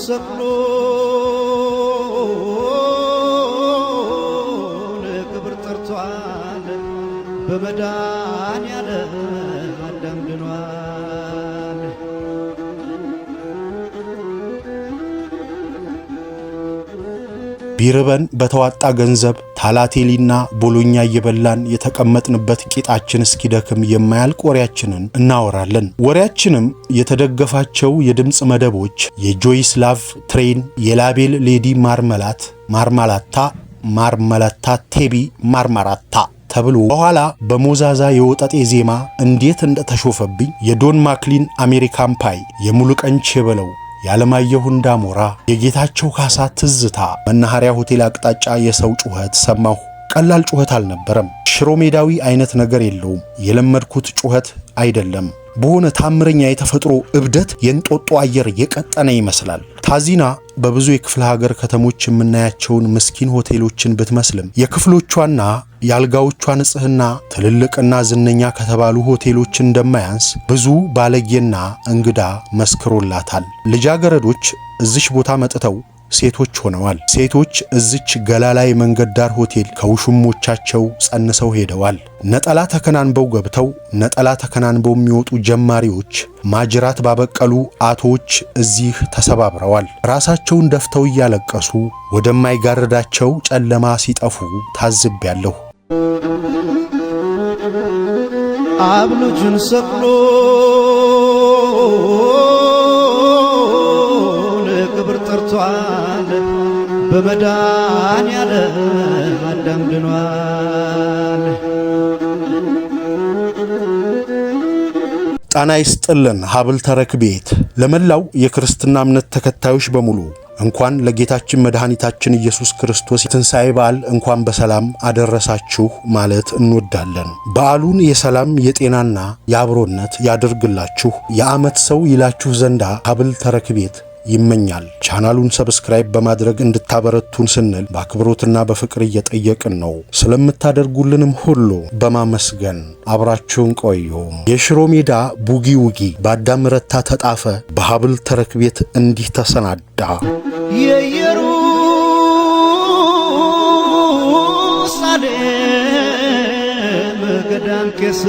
ሰቅሎ ለክብር ጠርቷል በመድኃኔዓለም አዳም ድኗል። ቢርበን በተዋጣ ገንዘብ ታላቴሊና ቦሎኛ እየበላን የተቀመጥንበት ቂጣችን እስኪደክም የማያልቅ ወሬያችንን እናወራለን። ወሬያችንም የተደገፋቸው የድምጽ መደቦች የጆይስ ላቭ ትሬን፣ የላቤል ሌዲ ማርማላታ ቴቢ ማርማራታ ተብሎ በኋላ በሞዛዛ የወጠጤ ዜማ እንዴት እንደተሾፈብኝ የዶን ማክሊን አሜሪካን ፓይ፣ የሙሉቀን ቼበለው፣ ያለማየሁ እንዳሞራ፣ የጌታቸው ካሳ ትዝታ መናኸሪያ ሆቴል አቅጣጫ የሰው ጩኸት ሰማሁ። ቀላል ጩኸት አልነበረም። ሽሮ ሜዳዊ አይነት ነገር የለውም። የለመድኩት ጩኸት አይደለም። በሆነ ታምረኛ የተፈጥሮ እብደት የእንጦጦ አየር የቀጠነ ይመስላል። ታዚና በብዙ የክፍለ ሀገር ከተሞች የምናያቸውን ምስኪን ሆቴሎችን ብትመስልም የክፍሎቿና የአልጋዎቿ ንጽህና ትልልቅና ዝነኛ ከተባሉ ሆቴሎች እንደማያንስ ብዙ ባለጌና እንግዳ መስክሮላታል። ልጃገረዶች እዚሽ ቦታ መጥተው ሴቶች ሆነዋል። ሴቶች እዚች ገላላይ መንገድ ዳር ሆቴል ከውሽሞቻቸው ጸንሰው ሄደዋል። ነጠላ ተከናንበው ገብተው ነጠላ ተከናንበው የሚወጡ ጀማሪዎች ማጅራት ባበቀሉ አቶች እዚህ ተሰባብረዋል። ራሳቸውን ደፍተው እያለቀሱ ወደማይጋርዳቸው ጨለማ ሲጠፉ ታዝቤያለሁ። አብ ልጁን ሰቅሎ ለክብር ጠርቷል በመድኃኔዓለም አዳም ድኗል። ጣና ይስጥልን ሀብል ተረክ ቤት ለመላው የክርስትና እምነት ተከታዮች በሙሉ እንኳን ለጌታችን መድኃኒታችን ኢየሱስ ክርስቶስ የትንሣኤ በዓል እንኳን በሰላም አደረሳችሁ ማለት እንወዳለን። በዓሉን የሰላም የጤናና የአብሮነት ያድርግላችሁ። የዓመት ሰው ይላችሁ ዘንዳ ሀብል ተረክ ቤት ይመኛል። ቻናሉን ሰብስክራይብ በማድረግ እንድታበረቱን ስንል በአክብሮትና በፍቅር እየጠየቅን ነው። ስለምታደርጉልንም ሁሉ በማመስገን አብራችሁን ቆዩ። የሽሮ ሜዳ ቡጊ ውጊ በአዳም ረታ ተጣፈ በሀብል ተረክ ቤት እንዲህ ተሰናዳ። የኢየሩሳሌም ገዳም ቄስ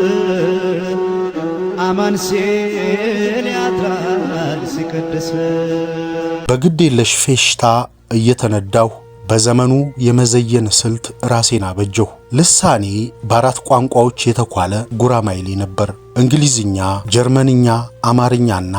አማን ሲል ያድራል ሲቀድስ። በግድ የለሽ ፌሽታ እየተነዳሁ በዘመኑ የመዘየን ስልት ራሴን አበጀሁ። ልሳኔ በአራት ቋንቋዎች የተኳለ ጉራማይሌ ነበር። እንግሊዝኛ፣ ጀርመንኛ፣ አማርኛና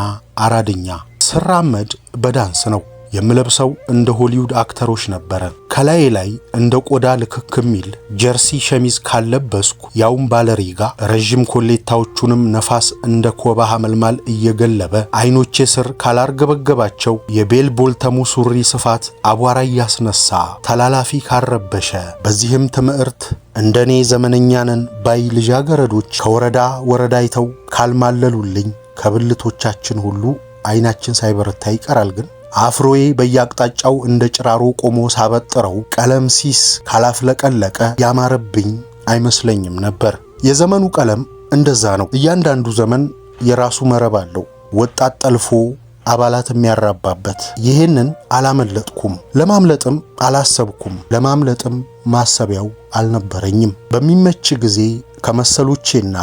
አራድኛ። ስራመድ በዳንስ ነው። የምለብሰው እንደ ሆሊውድ አክተሮች ነበረ። ከላይ ላይ እንደ ቆዳ ልክክ ሚል ጀርሲ ሸሚዝ ካለበስኩ ያውም ባለሪጋ ረጅም ኮሌታዎቹንም ነፋስ እንደ ኮባ ሐመልማል እየገለበ አይኖቼ ስር ካላርገበገባቸው የቤል ቦልተሙ ሱሪ ስፋት አቧራ እያስነሳ ተላላፊ ካረበሸ በዚህም ትምህርት እንደኔ ዘመነኛንን ባይ ልጃገረዶች ከወረዳ ወረዳ አይተው ካልማለሉልኝ ከብልቶቻችን ሁሉ አይናችን ሳይበረታ ይቀራል። ግን አፍሮዬ በየአቅጣጫው እንደ ጭራሮ ቆሞ ሳበጥረው ቀለም ሲስ ካላፍለቀለቀ ያማረብኝ አይመስለኝም ነበር። የዘመኑ ቀለም እንደዛ ነው። እያንዳንዱ ዘመን የራሱ መረብ አለው፣ ወጣት ጠልፎ አባላት የሚያራባበት። ይሄንን አላመለጥኩም፣ ለማምለጥም አላሰብኩም፣ ለማምለጥም ማሰቢያው አልነበረኝም። በሚመች ጊዜ ከመሰሎቼና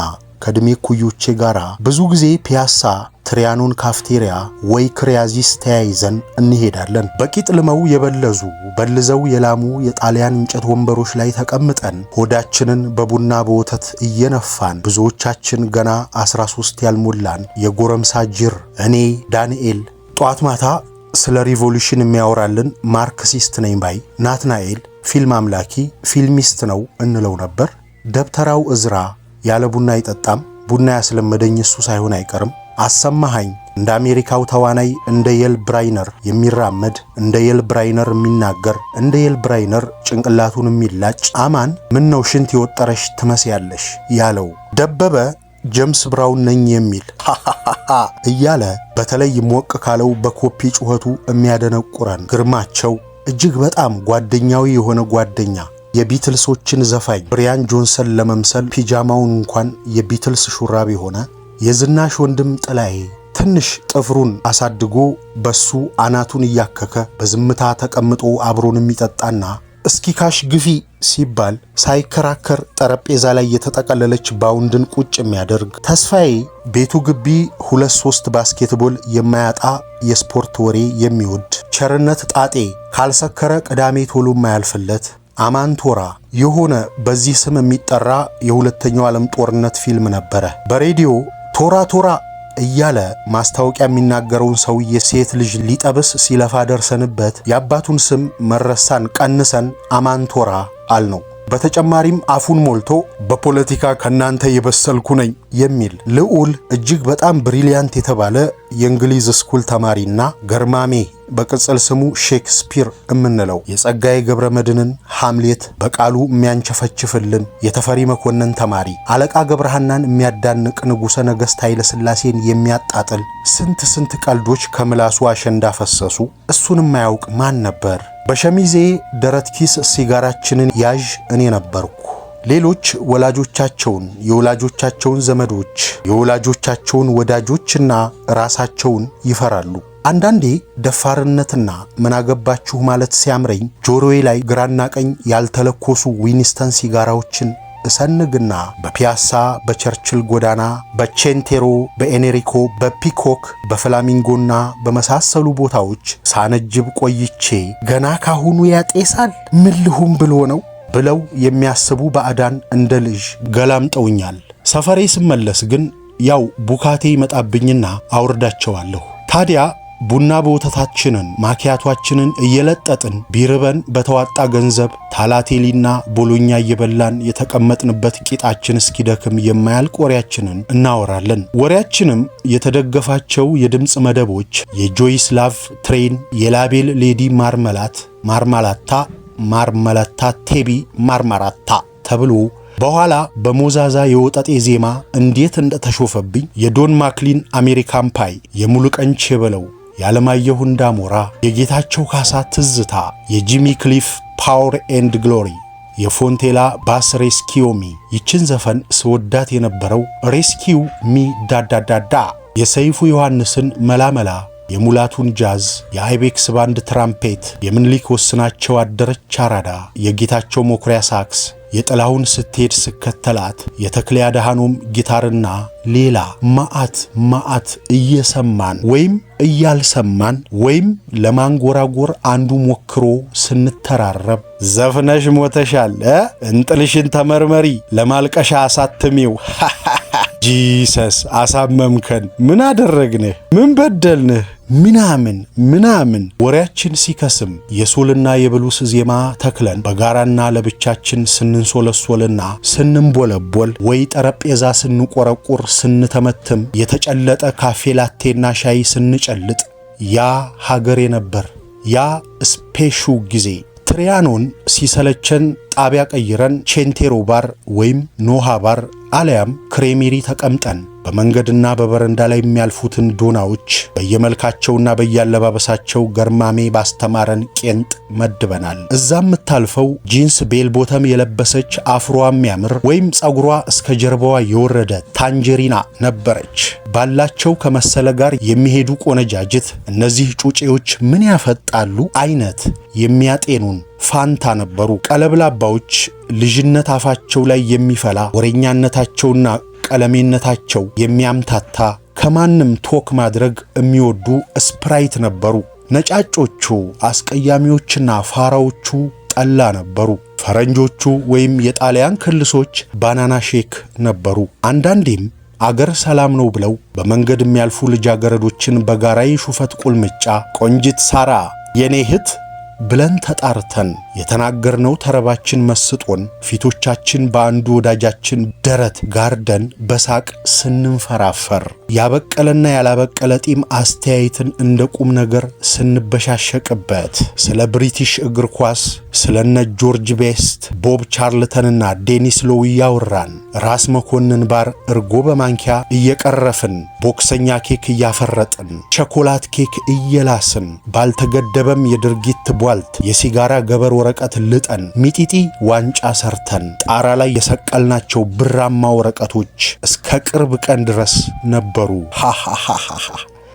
ከድሜ ኩዮቼ ጋራ ብዙ ጊዜ ፒያሳ ትሪያኖን ካፍቴሪያ ወይ ክሪያዚስ ተያይዘን እንሄዳለን። በቂጥ ልመው የበለዙ በልዘው የላሙ የጣሊያን እንጨት ወንበሮች ላይ ተቀምጠን ሆዳችንን በቡና በወተት እየነፋን ብዙዎቻችን ገና 13 ያልሞላን የጎረምሳ ጅር እኔ ዳንኤል ጧት ማታ ስለ ሪቮሉሽን የሚያወራልን ማርክሲስት ነኝ ባይ ናትናኤል ፊልም አምላኪ ፊልሚስት ነው እንለው ነበር። ደብተራው እዝራ ያለ ቡና አይጠጣም፣ ቡና ያስለመደኝ እሱ ሳይሆን አይቀርም። አሰማሃኝ እንደ አሜሪካው ተዋናይ እንደ የል ብራይነር የሚራመድ እንደ የል ብራይነር የሚናገር እንደ የል ብራይነር ጭንቅላቱን የሚላጭ አማን ምን ነው ሽንት የወጠረሽ ትመስያለሽ ያለው ደበበ ጀምስ ብራውን ነኝ የሚል እያለ በተለይ ሞቅ ካለው በኮፒ ጩኸቱ የሚያደነቁረን ግርማቸው እጅግ በጣም ጓደኛዊ የሆነ ጓደኛ የቢትልሶችን ዘፋኝ ብሪያን ጆንሰን ለመምሰል ፒጃማውን እንኳን የቢትልስ ሹራብ የሆነ የዝናሽ ወንድም ጥላዬ ትንሽ ጥፍሩን አሳድጎ በሱ አናቱን እያከከ በዝምታ ተቀምጦ አብሮን የሚጠጣና እስኪ ካሽ ግፊ ሲባል ሳይከራከር ጠረጴዛ ላይ የተጠቀለለች ባውንድን ቁጭ የሚያደርግ ተስፋዬ ቤቱ ግቢ 2-3 ባስኬትቦል የማያጣ የስፖርት ወሬ የሚወድ ቸርነት ጣጤ ካልሰከረ ቅዳሜ ቶሎ የማያልፍለት አማንቶራ የሆነ በዚህ ስም የሚጠራ የሁለተኛው ዓለም ጦርነት ፊልም ነበረ። በሬዲዮ ቶራ ቶራ እያለ ማስታወቂያ የሚናገረውን ሰውዬ ሴት ልጅ ሊጠብስ ሲለፋ ደርሰንበት የአባቱን ስም መረሳን ቀንሰን አማንቶራ አልነው። በተጨማሪም አፉን ሞልቶ በፖለቲካ ከናንተ የበሰልኩ ነኝ የሚል ልዑል እጅግ በጣም ብሪሊያንት የተባለ የእንግሊዝ ስኩል ተማሪና ገርማሜ በቅጽል ስሙ ሼክስፒር እምንለው የጸጋዬ ገብረ መድኅንን ሃምሌት በቃሉ የሚያንቸፈችፍልን የተፈሪ መኮንን ተማሪ አለቃ ገብረሃናን የሚያዳንቅ ንጉሠ ነገሥት ኃይለ ሥላሴን የሚያጣጥል ስንት ቀልዶች ከምላሱ አሸንዳ ፈሰሱ። እሱንም ማያውቅ ማን ነበር? በሸሚዜ ደረት ኪስ ሲጋራችንን ያዥ እኔ ነበርኩ። ሌሎች ወላጆቻቸውን፣ የወላጆቻቸውን ዘመዶች፣ የወላጆቻቸውን ወዳጆችና ራሳቸውን ይፈራሉ። አንዳንዴ ደፋርነትና ምናገባችሁ ማለት ሲያምረኝ ጆሮዬ ላይ ግራና ቀኝ ያልተለኮሱ ዊኒስተን ሲጋራዎችን እሰንግና በፒያሳ፣ በቸርችል ጎዳና፣ በቼንቴሮ፣ በኤኔሪኮ፣ በፒኮክ፣ በፍላሚንጎና በመሳሰሉ ቦታዎች ሳነጅብ ቆይቼ ገና ካሁኑ ያጤሳል ምን ልሁም ብሎ ነው ብለው የሚያስቡ ባዕዳን እንደ ልጅ ገላምጠውኛል። ሰፈሬ ስመለስ ግን ያው ቡካቴ ይመጣብኝና አውርዳቸዋለሁ። ታዲያ ቡና በወተታችንን ማኪያቷችንን እየለጠጥን ቢርበን በተዋጣ ገንዘብ ታላቴሊና ቦሎኛ እየበላን የተቀመጥንበት ቂጣችን እስኪደክም የማያልቅ ወሬያችንን እናወራለን። ወሬያችንም የተደገፋቸው የድምፅ መደቦች የጆይስ ላቭ ትሬን፣ የላቤል ሌዲ ማርማላታ ቴቢ ማርማራታ ተብሎ በኋላ በሞዛዛ የወጠጤ ዜማ እንዴት እንደተሾፈብኝ የዶን ማክሊን አሜሪካን ፓይ፣ የሙሉቀን ቼበለው፣ የዓለማየሁ እንዳሞራ፣ የጌታቸው ካሳ ትዝታ፣ የጂሚ ክሊፍ ፓወር ኤንድ ግሎሪ፣ የፎንቴላ ባስ ሬስኪዮ ሚ፣ ይችን ዘፈን ስወዳት የነበረው ሬስኪው ሚ ዳዳዳዳ፣ የሰይፉ ዮሐንስን መላመላ፣ የሙላቱን ጃዝ፣ የአይቤክስ ባንድ ትራምፔት፣ የምኒልክ ወስናቸው አደረች አራዳ፣ የጌታቸው መኩሪያ ሳክስ፣ የጥላሁን ስትሄድ ስከተላት፣ የተክሌ አድኃኖም ጊታርና ሌላ ማአት እየሰማን ወይም እያልሰማን ወይም ለማንጎራጎር አንዱ ሞክሮ ስንተራረብ ዘፍነሽ ሞተሻል እንጥልሽን ተመርመሪ ለማልቀሻ አሳትሚው ጂሰስ አሳመምከን፣ ምን አደረግንህ፣ ምን በደልንህ ምናምን ወሬያችን ሲከስም የሶልና የብሉስ ዜማ ተክለን በጋራና ለብቻችን ስንንሶለሶልና ስንንቦለቦል ወይ ጠረጴዛ ስንቆረቁር ስንተመትም የተጨለጠ ካፌ ላቴና ሻይ ስንጨልጥ ያ ሀገሬ ነበር። ያ ስፔሹ ጊዜ ትሪያኖን ሲሰለቸን ጣቢያ ቀይረን ቼንቴሮ ባር ወይም ኖሃ ባር አለያም ክሬሜሪ ተቀምጠን በመንገድና በበረንዳ ላይ የሚያልፉትን ዶናዎች በየመልካቸውና በያለባበሳቸው ገርማሜ ባስተማረን ቄንጥ መድበናል። እዛም የምታልፈው ጂንስ ቤል ቦተም የለበሰች አፍሯ የሚያምር ወይም ጸጉሯ እስከ ጀርባዋ የወረደ ታንጀሪና ነበረች። ባላቸው ከመሰለ ጋር የሚሄዱ ቆነጃጅት እነዚህ ጩጬዎች ምን ያፈጣሉ አይነት የሚያጤኑን ፋንታ ነበሩ። ቀለብላባዎች ልጅነት አፋቸው ላይ የሚፈላ ወሬኛነታቸውና ቀለሜነታቸው የሚያምታታ ከማንም ቶክ ማድረግ የሚወዱ ስፕራይት ነበሩ። ነጫጮቹ አስቀያሚዎችና ፋራዎቹ ጠላ ነበሩ። ፈረንጆቹ ወይም የጣሊያን ክልሶች ባናና ሼክ ነበሩ። አንዳንዴም አገር ሰላም ነው ብለው በመንገድ የሚያልፉ ልጃገረዶችን በጋራ የሹፈት ቁልምጫ ቆንጂት ሳራ የኔ እህት ብለን ተጣርተን የተናገርነው ተረባችን መስጦን ፊቶቻችን በአንዱ ወዳጃችን ደረት ጋርደን በሳቅ ስንንፈራፈር ያበቀለና ያላበቀለ ጢም አስተያየትን እንደ ቁም ነገር ስንበሻሸቅበት ስለ ብሪቲሽ እግር ኳስ ስለነ ጆርጅ ቤስት፣ ቦብ ቻርልተንና ዴኒስ ሎው ያወራን ራስ መኮንን ባር እርጎ በማንኪያ እየቀረፍን ቦክሰኛ ኬክ እያፈረጥን ቸኮላት ኬክ እየላስን ባልተገደበም የድርጊት ቧልት የሲጋራ ገበር ወረቀት ልጠን ሚጢጢ ዋንጫ ሰርተን ጣራ ላይ የሰቀልናቸው ብራማ ወረቀቶች እስከ ቅርብ ቀን ድረስ ነበሩ። ሃሃሃሃ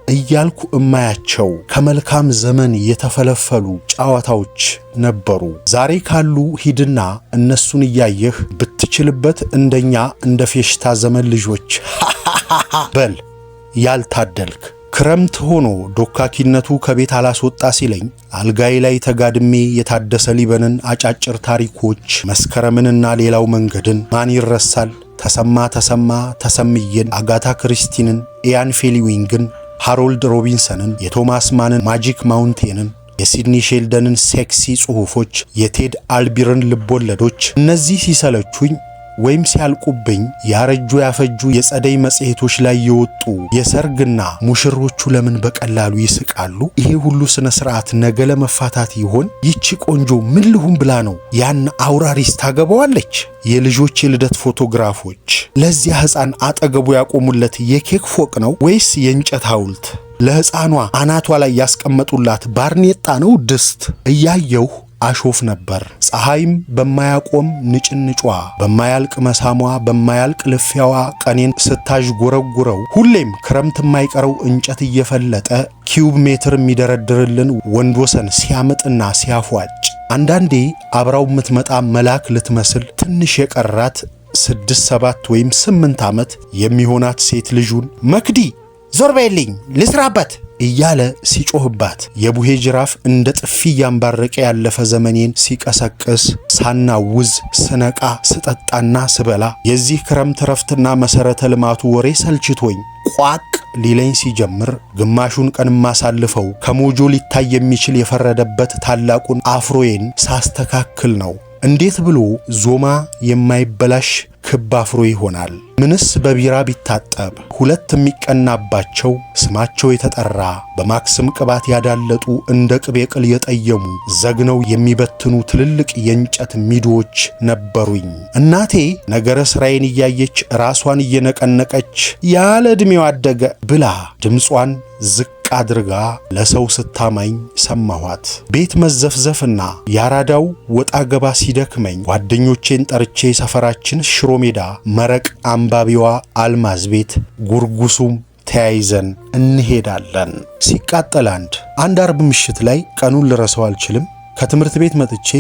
እያልኩ እማያቸው ከመልካም ዘመን የተፈለፈሉ ጨዋታዎች ነበሩ። ዛሬ ካሉ ሂድና እነሱን እያየህ ብትችልበት እንደኛ እንደ ፌሽታ ዘመን ልጆች በል ያልታደልክ። ክረምት ሆኖ ዶካኪነቱ ከቤት አላስወጣ ሲለኝ አልጋዬ ላይ ተጋድሜ የታደሰ ሊበንን አጫጭር ታሪኮች መስከረምንና ሌላው መንገድን ማን ይረሳል? ተሰማ ተሰምዬን፣ አጋታ ክሪስቲንን፣ ኢያን ፌሊዊንግን፣ ሃሮልድ ሮቢንሰንን፣ የቶማስ ማንን ማጂክ ማውንቴንን፣ የሲድኒ ሼልደንን ሴክሲ ጽሑፎች፣ የቴድ አልቢርን ልቦለዶች እነዚህ ሲሰለቹኝ ወይም ሲያልቁብኝ ያረጁ ያፈጁ የጸደይ መጽሔቶች ላይ የወጡ የሰርግና ሙሽሮቹ ለምን በቀላሉ ይስቃሉ? ይሄ ሁሉ ስነ ስርዓት ነገ ለመፋታት ይሆን? ይቺ ቆንጆ ምን ልሁን ብላ ነው ያን አውራሪስ ታገባዋለች? የልጆች የልደት ፎቶግራፎች ለዚያ ሕፃን አጠገቡ ያቆሙለት የኬክ ፎቅ ነው ወይስ የእንጨት ሐውልት? ለሕፃኗ አናቷ ላይ ያስቀመጡላት ባርኔጣ ነው ድስት? እያየሁ አሾፍ ነበር። ፀሐይም በማያቆም ንጭንጯ፣ በማያልቅ መሳሟ፣ በማያልቅ ልፊያዋ ቀኔን ስታዥ ጎረጉረው ሁሌም ክረምት የማይቀረው እንጨት እየፈለጠ ኪዩብ ሜትር የሚደረድርልን ወንድወሰን ሲያምጥና ሲያፏጭ አንዳንዴ አብራው የምትመጣ መልአክ ልትመስል ትንሽ የቀራት 6፣ 7 ወይም 8 ዓመት የሚሆናት ሴት ልጁን መክዲ ዞር በይልኝ ልስራበት እያለ ሲጮህባት የቡሄ ጅራፍ እንደ ጥፊ ያንባረቀ ያለፈ ዘመኔን ሲቀሰቅስ ሳናውዝ ስነቃ ስጠጣና ስበላ የዚህ ክረምት ረፍትና መሰረተ ልማቱ ወሬ ሰልችቶኝ ቋቅ ሊለኝ ሲጀምር ግማሹን ቀን ማሳልፈው ከሞጆ ሊታይ የሚችል የፈረደበት ታላቁን አፍሮዬን ሳስተካክል ነው። እንዴት ብሎ ዞማ የማይበላሽ ክብ አፍሮ ይሆናል? ምንስ በቢራ ቢታጠብ ሁለት የሚቀናባቸው ስማቸው የተጠራ በማክስም ቅባት ያዳለጡ እንደ ቅቤ ቅል የጠየሙ ዘግነው የሚበትኑ ትልልቅ የእንጨት ሚዶዎች ነበሩኝ። እናቴ ነገረ ስራዬን እያየች ራሷን እየነቀነቀች ያለ ዕድሜው አደገ ብላ ድምጿን ዝቅ አድርጋ ለሰው ስታማኝ ሰማኋት። ቤት መዘፍዘፍና ያራዳው ወጣ ገባ ሲደክመኝ ጓደኞቼን ጠርቼ ሰፈራችን ሽሮ ሜዳ መረቅ አንባቢዋ አልማዝ ቤት ጉርጉሱም ተያይዘን እንሄዳለን። ሲቃጠል አንድ አርብ ምሽት ላይ ቀኑን ልረሳው አልችልም። ከትምህርት ቤት መጥቼ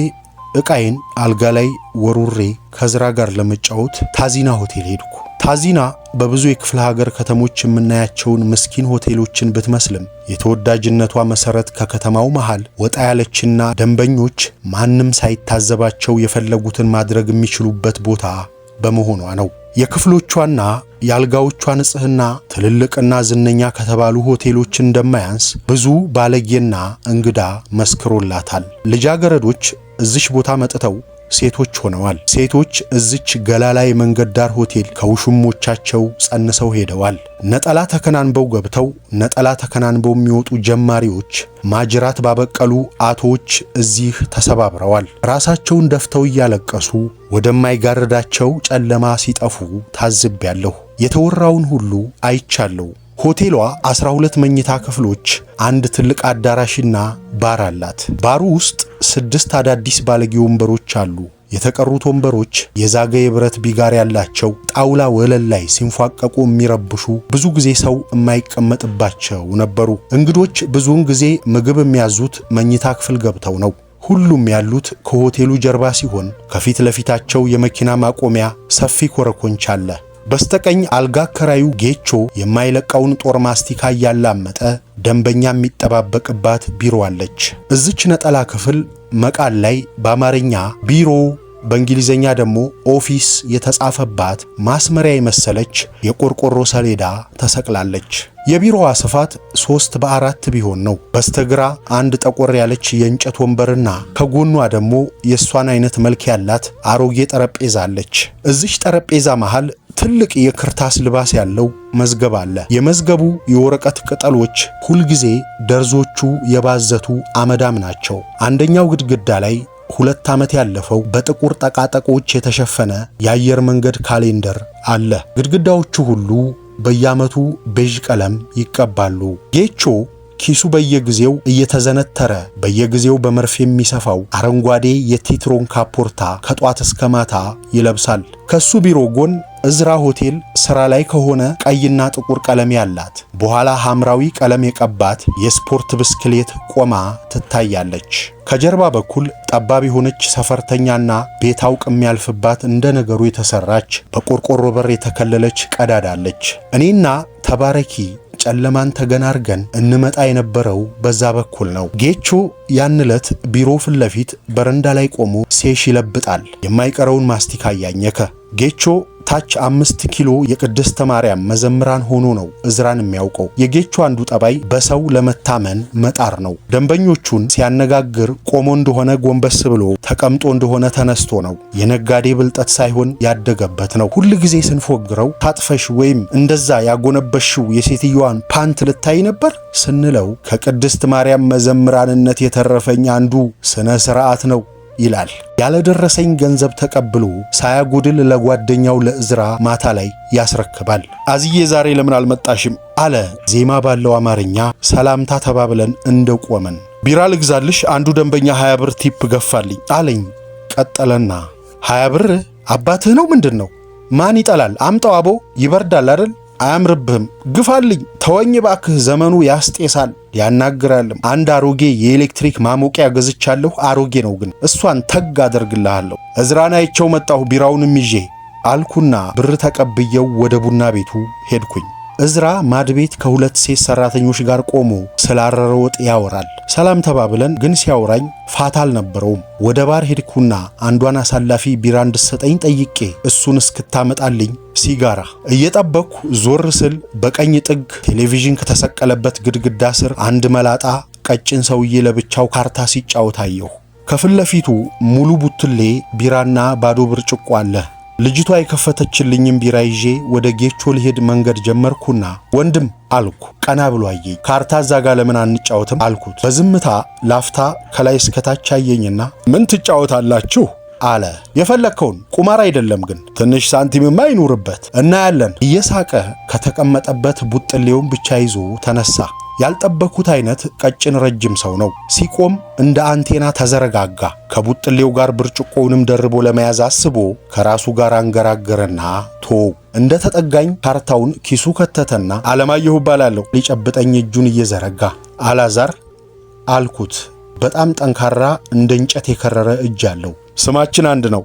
ዕቃዬን አልጋ ላይ ወሩሬ ከዝራ ጋር ለመጫወት ታዚና ሆቴል ሄድኩ። ታዚና በብዙ የክፍለ ሀገር ከተሞች የምናያቸውን ምስኪን ሆቴሎችን ብትመስልም የተወዳጅነቷ መሰረት ከከተማው መሃል ወጣ ያለችና ደንበኞች ማንም ሳይታዘባቸው የፈለጉትን ማድረግ የሚችሉበት ቦታ በመሆኗ ነው። የክፍሎቿና የአልጋዎቿ ንጽህና ትልልቅና ዝነኛ ከተባሉ ሆቴሎች እንደማያንስ ብዙ ባለጌና እንግዳ መስክሮላታል። ልጃገረዶች እዚሽ ቦታ መጥተው ሴቶች ሆነዋል። ሴቶች እዚች ገላላይ መንገድ ዳር ሆቴል ከውሽሞቻቸው ጸንሰው ሄደዋል። ነጠላ ተከናንበው ገብተው ነጠላ ተከናንበው የሚወጡ ጀማሪዎች ማጅራት ባበቀሉ አቶች እዚህ ተሰባብረዋል። ራሳቸውን ደፍተው እያለቀሱ ወደማይጋርዳቸው ጨለማ ሲጠፉ ታዝቤያለሁ። የተወራውን ሁሉ አይቻለሁ። ሆቴሏ 12 መኝታ ክፍሎች፣ አንድ ትልቅ አዳራሽና ባር አላት። ባሩ ውስጥ 6 አዳዲስ ባለጌ ወንበሮች አሉ። የተቀሩት ወንበሮች የዛገ የብረት ቢጋር ያላቸው ጣውላ ወለል ላይ ሲንፏቀቁ የሚረብሹ ብዙ ጊዜ ሰው የማይቀመጥባቸው ነበሩ። እንግዶች ብዙውን ጊዜ ምግብ የሚያዙት መኝታ ክፍል ገብተው ነው። ሁሉም ያሉት ከሆቴሉ ጀርባ ሲሆን ከፊት ለፊታቸው የመኪና ማቆሚያ ሰፊ ኮረኮንች አለ። በስተቀኝ አልጋ አከራዩ ጌቾ የማይለቀውን ጦር ማስቲካ እያላመጠ ደንበኛ የሚጠባበቅባት ቢሮ አለች። እዚች ነጠላ ክፍል መቃል ላይ በአማርኛ ቢሮ በእንግሊዘኛ ደግሞ ኦፊስ የተጻፈባት ማስመሪያ የመሰለች የቆርቆሮ ሰሌዳ ተሰቅላለች። የቢሮዋ ስፋት 3 በ4 ቢሆን ነው። በስተግራ አንድ ጠቆር ያለች የእንጨት ወንበርና ከጎኗ ደግሞ የእሷን አይነት መልክ ያላት አሮጌ ጠረጴዛ አለች። እዚች ጠረጴዛ መሃል ትልቅ የክርታስ ልባስ ያለው መዝገብ አለ። የመዝገቡ የወረቀት ቅጠሎች ሁልጊዜ ደርዞቹ የባዘቱ አመዳም ናቸው። አንደኛው ግድግዳ ላይ 2 ዓመት ያለፈው በጥቁር ጠቃጠቆች የተሸፈነ የአየር መንገድ ካሌንደር አለ። ግድግዳዎቹ ሁሉ በየዓመቱ ቤዥ ቀለም ይቀባሉ። ጌቾ ኪሱ በየጊዜው እየተዘነተረ በየጊዜው በመርፌ የሚሰፋው አረንጓዴ የቲትሮን ካፖርታ ከጧት እስከ ማታ ይለብሳል። ከሱ ቢሮ ጎን እዝራ ሆቴል ስራ ላይ ከሆነ ቀይና ጥቁር ቀለም ያላት በኋላ ሐምራዊ ቀለም የቀባት የስፖርት ብስክሌት ቆማ ትታያለች። ከጀርባ በኩል ጠባብ የሆነች ሰፈርተኛና ቤት አውቅ የሚያልፍባት እንደ ነገሩ የተሰራች በቆርቆሮ በር የተከለለች ቀዳዳለች። እኔና ተባረኪ ጨለማን ተገናርገን እንመጣ የነበረው በዛ በኩል ነው። ጌቾ ያን ዕለት ቢሮ ፊት ለፊት በረንዳ ላይ ቆሞ ሴሽ ይለብጣል። የማይቀረውን ማስቲካ እያኘከ ጌቾ ታች 5 ኪሎ የቅድስተ ማርያም መዘምራን ሆኖ ነው እዝራን የሚያውቀው። የጌቾ አንዱ ጠባይ በሰው ለመታመን መጣር ነው። ደንበኞቹን ሲያነጋግር ቆሞ እንደሆነ ጎንበስ ብሎ፣ ተቀምጦ እንደሆነ ተነስቶ ነው። የነጋዴ ብልጠት ሳይሆን ያደገበት ነው። ሁል ጊዜ ስንፎግረው ታጥፈሽ ወይም እንደዛ ያጎነበሽው የሴትዮዋን ፓንት ልታይ ነበር ስንለው ከቅድስት ማርያም መዘምራንነት የተረፈኝ አንዱ ስነ ስርዓት ነው ይላል። ያለደረሰኝ ገንዘብ ተቀብሎ ሳያጎድል ለጓደኛው ለእዝራ ማታ ላይ ያስረክባል። አዝዬ ዛሬ ለምን አልመጣሽም አለ ዜማ ባለው አማርኛ ሰላምታ ተባብለን እንደቆመን። ቢራ ልግዛልሽ፣ አንዱ ደንበኛ 20 ብር ቲፕ ገፋልኝ አለኝ። ቀጠለና 20 ብር አባትህ ነው ምንድን ነው? ማን ይጠላል? አምጣው አቦ፣ ይበርዳል አይደል? አያምርብህም፣ ግፋልኝ። ተወኝ ባክህ፣ ዘመኑ ያስጤሳል ያናግራልም። አንድ አሮጌ የኤሌክትሪክ ማሞቂያ ገዝቻለሁ። አሮጌ ነው ግን እሷን ተግ አደርግልሃለሁ። እዝራን አይቼው መጣሁ ቢራውንም ይዤ አልኩና ብር ተቀብየው ወደ ቡና ቤቱ ሄድኩኝ። እዝራ ማድቤት ከሁለት ሴት ሰራተኞች ጋር ቆሞ ስላረረ ወጥ ያወራል። ሰላም ተባብለን ግን ሲያወራኝ ፋታ አልነበረውም። ወደ ባር ሄድኩና አንዷን አሳላፊ ቢራ እንድትሰጠኝ ጠይቄ እሱን እስክታመጣልኝ ሲጋራ እየጠበቅኩ ዞር ስል በቀኝ ጥግ ቴሌቪዥን ከተሰቀለበት ግድግዳ ስር አንድ መላጣ ቀጭን ሰውዬ ለብቻው ካርታ ሲጫወት አየሁ። ከፊት ለፊቱ ሙሉ ቡትሌ ቢራና ባዶ ብርጭቆ አለ። ልጅቷ የከፈተችልኝም ቢራ ይዤ ወደ ጌቾ ልሄድ መንገድ ጀመርኩና ወንድም አልኩ። ቀና ብሎ አየኝ። ካርታ እዛ ጋር ለምን አንጫወትም አልኩት። በዝምታ ላፍታ ከላይ እስከታች አየኝና ምን ትጫወታላችሁ አለ። የፈለከውን፣ ቁማር አይደለም ግን ትንሽ ሳንቲምማ ይኑርበት እናያለን። እየሳቀ ከተቀመጠበት ቡጥሌውን ብቻ ይዞ ተነሳ። ያልጠበኩት አይነት ቀጭን ረጅም ሰው ነው። ሲቆም እንደ አንቴና ተዘረጋጋ። ከቡጥሌው ጋር ብርጭቆውንም ደርቦ ለመያዝ አስቦ ከራሱ ጋር አንገራገረና እንደ ተጠጋኝ ካርታውን ኪሱ ከተተና አለማየሁ እባላለሁ ሊጨብጠኝ እጁን እየዘረጋ አላዛር አልኩት። በጣም ጠንካራ እንደ እንጨት የከረረ እጅ አለው። ስማችን አንድ ነው፣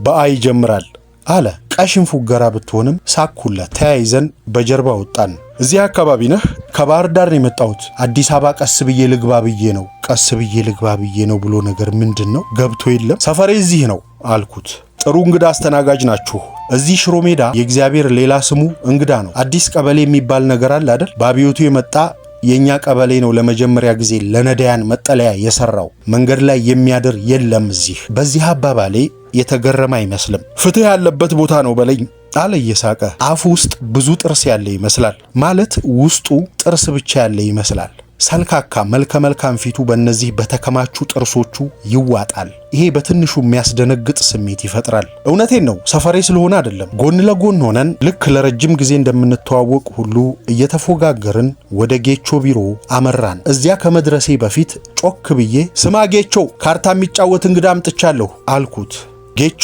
በአይ ይጀምራል አለ። ቀሽም ፉገራ ብትሆንም ሳኩለት። ተያይዘን በጀርባ ወጣን። እዚህ አካባቢ ነህ? ከባህር ዳር ነው የመጣሁት። አዲስ አበባ ቀስ ብዬ ልግባ ብዬ ነው። ቀስ ብዬ ልግባ ብዬ ነው ብሎ ነገር ምንድን ነው? ገብቶ የለም። ሰፈሬ እዚህ ነው አልኩት። ጥሩ እንግዳ አስተናጋጅ ናችሁ። እዚህ ሽሮ ሜዳ የእግዚአብሔር ሌላ ስሙ እንግዳ ነው። አዲስ ቀበሌ የሚባል ነገር አለ አይደል? በአብዮቱ የመጣ የኛ ቀበሌ ነው ለመጀመሪያ ጊዜ ለነዳያን መጠለያ የሰራው። መንገድ ላይ የሚያድር የለም እዚህ። በዚህ አባባሌ የተገረመ አይመስልም። ፍትህ ያለበት ቦታ ነው በለኝ አለ እየሳቀ። አፉ ውስጥ ብዙ ጥርስ ያለ ይመስላል። ማለት ውስጡ ጥርስ ብቻ ያለ ይመስላል። ሰልካካ መልከ መልካም ፊቱ በእነዚህ በተከማቹ ጥርሶቹ ይዋጣል። ይሄ በትንሹ የሚያስደነግጥ ስሜት ይፈጥራል። እውነቴን ነው፣ ሰፈሬ ስለሆነ አይደለም። ጎን ለጎን ሆነን ልክ ለረጅም ጊዜ እንደምንተዋወቅ ሁሉ እየተፎጋገርን ወደ ጌቾ ቢሮ አመራን። እዚያ ከመድረሴ በፊት ጮክ ብዬ ስማ ጌቾ፣ ካርታ የሚጫወት እንግዳ አምጥቻለሁ አልኩት። ጌቾ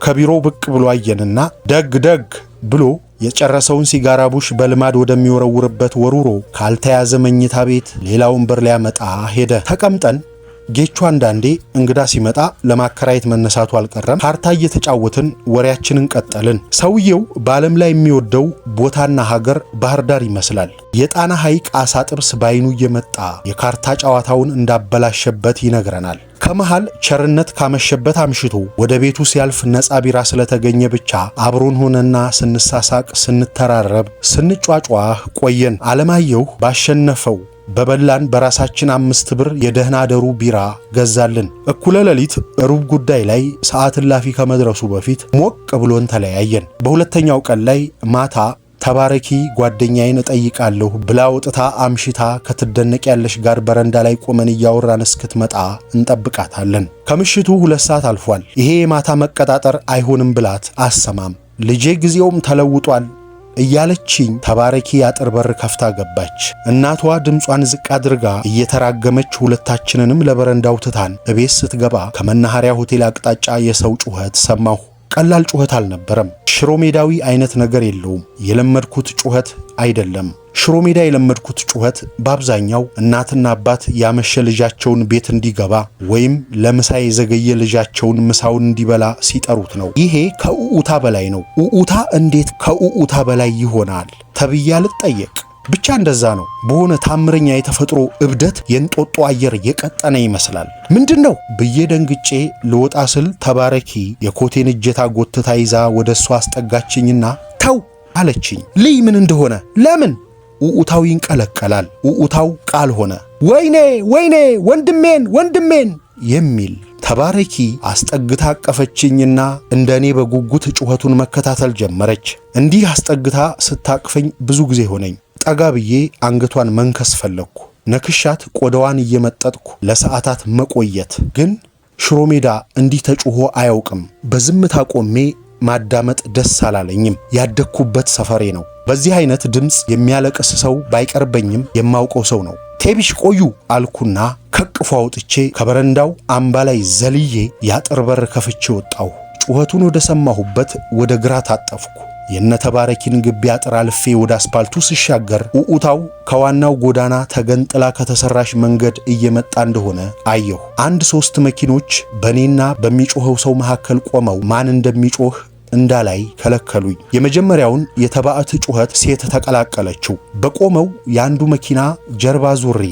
ከቢሮው ብቅ ብሎ አየንና ደግ ደግ ብሎ የጨረሰውን ሲጋራ ቡሽ በልማድ ወደሚወረውርበት ወሩሮ ካልተያዘ መኝታ ቤት ሌላ ወንበር ሊያመጣ ሄደ። ተቀምጠን ጌቾ አንዳንዴ እንግዳ ሲመጣ ለማከራየት መነሳቱ አልቀረም። ካርታ እየተጫወትን ወሬያችንን ቀጠልን። ሰውየው በዓለም ላይ የሚወደው ቦታና ሀገር ባህር ዳር ይመስላል። የጣና ሐይቅ አሳ ጥብስ ባይኑ እየመጣ የካርታ ጨዋታውን እንዳበላሸበት ይነግረናል። ከመሃል ቸርነት ካመሸበት አምሽቶ ወደ ቤቱ ሲያልፍ ነፃ ቢራ ስለተገኘ ብቻ አብሮን ሆነና ስንሳሳቅ፣ ስንተራረብ፣ ስንጫጫህ ቆየን። አለማየሁ ባሸነፈው በበላን በራሳችን 5 ብር የደህና አደሩ ቢራ ገዛልን። እኩለ ሌሊት ሩብ ጉዳይ ላይ ሰዓት እላፊ ከመድረሱ በፊት ሞቅ ብሎን ተለያየን። በሁለተኛው ቀን ላይ ማታ ተባረኪ ጓደኛዬን እጠይቃለሁ ብላ ወጥታ አምሽታ ከትደነቅ ያለሽ ጋር በረንዳ ላይ ቆመን እያወራን እስክትመጣ እንጠብቃታለን። ከምሽቱ 2 ሰዓት አልፏል። ይሄ የማታ መቀጣጠር አይሆንም ብላት አሰማም። ልጄ ጊዜውም ተለውጧል እያለችኝ ተባረኪ አጥር በር ከፍታ ገባች። እናቷ ድምጿን ዝቅ አድርጋ እየተራገመች ሁለታችንንም ለበረንዳው ትታን እቤት ስትገባ ከመናኸሪያ ሆቴል አቅጣጫ የሰው ጩኸት ሰማሁ። ቀላል ጩኸት አልነበረም። ሽሮሜዳዊ አይነት ነገር የለውም። የለመድኩት ጩኸት አይደለም። ሽሮሜዳ የለመድኩት ጩኸት በአብዛኛው እናትና አባት ያመሸ ልጃቸውን ቤት እንዲገባ ወይም ለምሳ የዘገየ ልጃቸውን ምሳውን እንዲበላ ሲጠሩት ነው። ይሄ ከኡኡታ በላይ ነው። ኡኡታ እንዴት ከኡኡታ በላይ ይሆናል ተብዬ አልጠየቅ። ብቻ እንደዛ ነው። በሆነ ታምረኛ የተፈጥሮ እብደት የእንጦጦ አየር የቀጠነ ይመስላል። ምንድነው ብዬ ደንግጬ ልወጣ ስል ተባረኪ የኮቴን እጀታ ጎትታ ይዛ ወደ እሷ አስጠጋችኝና ተው አለችኝ። ልይ ምን እንደሆነ ለምን? ኡኡታው ይንቀለቀላል። ኡኡታው ቃል ሆነ። ወይኔ ወይኔ ወንድሜን የሚል። ተባረኪ አስጠግታ አቀፈችኝና እንደኔ በጉጉት ጩኸቱን መከታተል ጀመረች። እንዲህ አስጠግታ ስታቅፈኝ ብዙ ጊዜ ሆነኝ። ጠጋ ብዬ አንገቷን መንከስ ፈለግኩ። ነክሻት ቆዳዋን እየመጠጥኩ ለሰዓታት መቆየት። ግን ሽሮሜዳ እንዲህ ተጩሆ አያውቅም። በዝምታ ቆሜ ማዳመጥ ደስ አላለኝም። ያደግኩበት ሰፈሬ ነው። በዚህ አይነት ድምፅ የሚያለቅስ ሰው ባይቀርበኝም የማውቀው ሰው ነው። ቴቢሽ ቆዩ አልኩና ከቅፎ አውጥቼ ከበረንዳው አምባ ላይ ዘልዬ ያጥር በር ከፍቼ ወጣሁ። ጩኸቱን ወደ ሰማሁበት ወደ ግራ ታጠፍኩ። የነተባረኪን ግቢ አጥር አልፌ ወደ አስፓልቱ ስሻገር ኡኡታው ከዋናው ጎዳና ተገንጥላ ከተሰራሽ መንገድ እየመጣ እንደሆነ አየሁ። 1-3 መኪኖች በኔና በሚጮኸው ሰው መካከል ቆመው ማን እንደሚጮህ እንዳላይ ከለከሉኝ። የመጀመሪያውን የተባዕት ጩኸት ሴት ተቀላቀለችው። በቆመው የአንዱ መኪና ጀርባ ዙሬ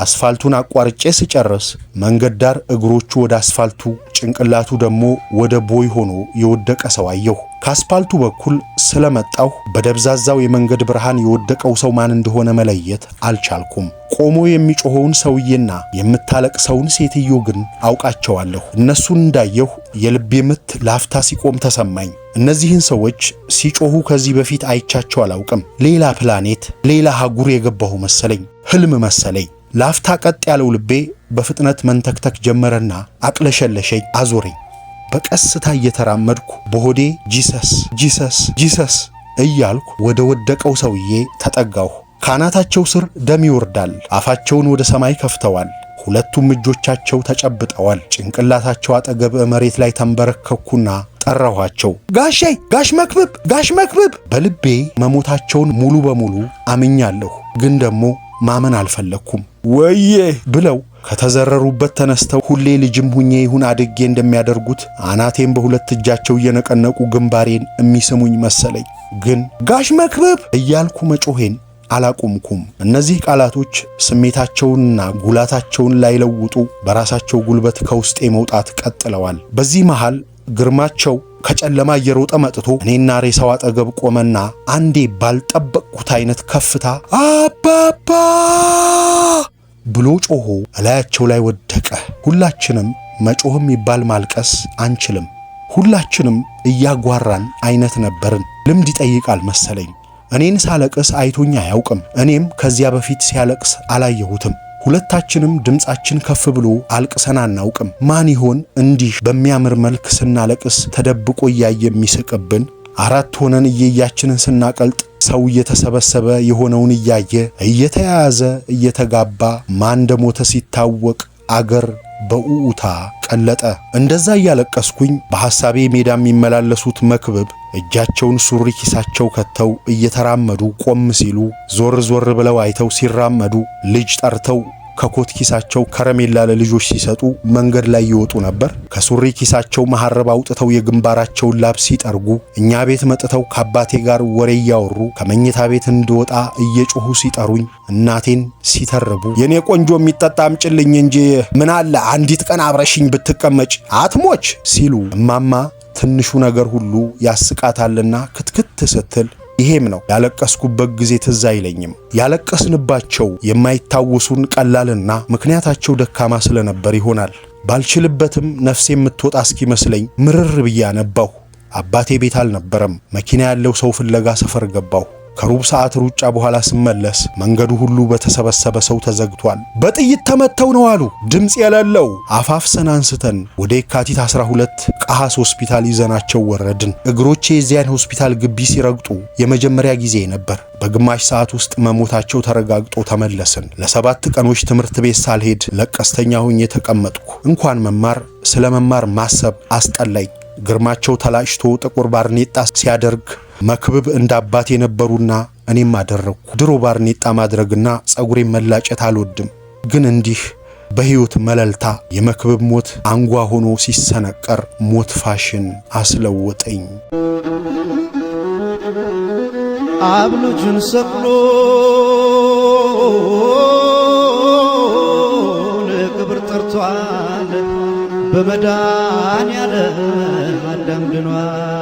አስፋልቱን አቋርጬ ስጨርስ መንገድ ዳር እግሮቹ ወደ አስፋልቱ ጭንቅላቱ ደግሞ ወደ ቦይ ሆኖ የወደቀ ሰው አየሁ። ከአስፋልቱ በኩል ስለመጣሁ በደብዛዛው የመንገድ ብርሃን የወደቀው ሰው ማን እንደሆነ መለየት አልቻልኩም። ቆሞ የሚጮኸውን ሰውዬና የምታለቅሰውን ሴትዮ ግን አውቃቸዋለሁ። እነሱን እንዳየሁ የልቤ ምት ላፍታ ሲቆም ተሰማኝ። እነዚህን ሰዎች ሲጮሁ ከዚህ በፊት አይቻቸው አላውቅም። ሌላ ፕላኔት፣ ሌላ አህጉር የገባሁ መሰለኝ። ህልም መሰለኝ። ላፍታ ቀጥ ያለው ልቤ በፍጥነት መንተክተክ ጀመረና አቅለሸለሸኝ፣ አዞረኝ። በቀስታ እየተራመድኩ በሆዴ ጂሰስ እያልኩ ወደ ወደቀው ሰውዬ ተጠጋሁ። ካናታቸው ስር ደም ይወርዳል። አፋቸውን ወደ ሰማይ ከፍተዋል። ሁለቱም እጆቻቸው ተጨብጠዋል። ጭንቅላታቸው አጠገብ መሬት ላይ ተንበረከኩና ጠራኋቸው። ጋሽ መክብብ! በልቤ መሞታቸውን ሙሉ በሙሉ አምኛለሁ፣ ግን ደግሞ ማመን አልፈለኩም። ወዬ ብለው ከተዘረሩበት ተነስተው ሁሌ ልጅም ሁኜ ይሁን አድጌ እንደሚያደርጉት አናቴን በሁለት እጃቸው እየነቀነቁ ግንባሬን የሚስሙኝ መሰለኝ። ግን ጋሽ መክብብ እያልኩ መጮሄን አላቆምኩም። እነዚህ ቃላቶች ስሜታቸውንና ጉላታቸውን ላይለውጡ በራሳቸው ጉልበት ከውስጤ መውጣት ቀጥለዋል። በዚህ መሃል ግርማቸው ከጨለማ እየሮጠ መጥቶ እኔና ሬሳው አጠገብ ቆመና አንዴ ባልጠበቅኩት አይነት ከፍታ አባባ ብሎ ጮሆ እላያቸው ላይ ወደቀ። ሁላችንም መጮህም ይባል ማልቀስ አንችልም። ሁላችንም እያጓራን አይነት ነበርን። ልምድ ይጠይቃል መሰለኝ። እኔን ሳለቅስ አይቶኝ አያውቅም። እኔም ከዚያ በፊት ሲያለቅስ አላየሁትም። ሁለታችንም ድምጻችን ከፍ ብሎ አልቅሰን አናውቅም። ማን ይሆን እንዲህ በሚያምር መልክ ስናለቅስ ተደብቆ እያየ የሚስቅብን? 4 ሆነን እየያችንን ስናቀልጥ ሰው እየተሰበሰበ የሆነውን እያየ እየተያያዘ እየተጋባ ማን እንደሞተ ሲታወቅ አገር በኡኡታ ቀለጠ። እንደዛ እያለቀስኩኝ በሐሳቤ ሜዳ የሚመላለሱት መክብብ እጃቸውን ሱሪ ኪሳቸው ከተው እየተራመዱ ቆም ሲሉ ዞር ብለው አይተው ሲራመዱ ልጅ ጠርተው ከኮት ኪሳቸው ከረሜላ ለልጆች ሲሰጡ መንገድ ላይ ይወጡ ነበር። ከሱሪ ኪሳቸው መሐረብ አውጥተው የግንባራቸውን ላብ ሲጠርጉ እኛ ቤት መጥተው ከአባቴ ጋር ወሬ እያወሩ ከመኝታ ቤት እንድወጣ እየጮሁ ሲጠሩኝ እናቴን ሲተርቡ የኔ ቆንጆ የሚጠጣ አምጪልኝ እንጂ ምን አለ አንዲት ቀን አብረሽኝ ብትቀመጭ አትሞች ሲሉ እማማ ትንሹ ነገር ሁሉ ያስቃታልና ክትክት ስትል ይሄም ነው ያለቀስኩበት ጊዜ ትዝ አይለኝም። ያለቀስንባቸው የማይታወሱን ቀላልና ምክንያታቸው ደካማ ስለነበር ይሆናል። ባልችልበትም ነፍሴ የምትወጣ እስኪመስለኝ ምርር ብዬ አነባሁ። አባቴ ቤት አልነበረም። መኪና ያለው ሰው ፍለጋ ሰፈር ገባሁ። ከሩብ ሰዓት ሩጫ በኋላ ስመለስ መንገዱ ሁሉ በተሰበሰበ ሰው ተዘግቷል። በጥይት ተመተው ነው አሉ። ድምጽ የሌለው አፋፍሰን አንስተን ወደ የካቲት 12 ቃሃስ ሆስፒታል ይዘናቸው ወረድን። እግሮቼ የዚያን ሆስፒታል ግቢ ሲረግጡ የመጀመሪያ ጊዜ ነበር። በግማሽ ሰዓት ውስጥ መሞታቸው ተረጋግጦ ተመለስን። ለ7 ቀኖች ትምህርት ቤት ሳልሄድ ለቀስተኛ ሆኜ ተቀመጥኩ። እንኳን መማር ስለ መማር ማሰብ አስጠላኝ። ግርማቸው ተላጭቶ ጥቁር ባርኔጣ ሲያደርግ መክብብ እንዳባት የነበሩና እኔም አደረኩ። ድሮ ባርኔጣ ማድረግና ጸጉሬን መላጨት አልወድም፣ ግን እንዲህ በሕይወት መለልታ የመክብብ ሞት አንጓ ሆኖ ሲሰነቀር ሞት ፋሽን አስለወጠኝ። አብ ልጁን ሰቅሎ ለክብር ጠርቷል፣ በመድኃኔዓለም አዳም ድኗል።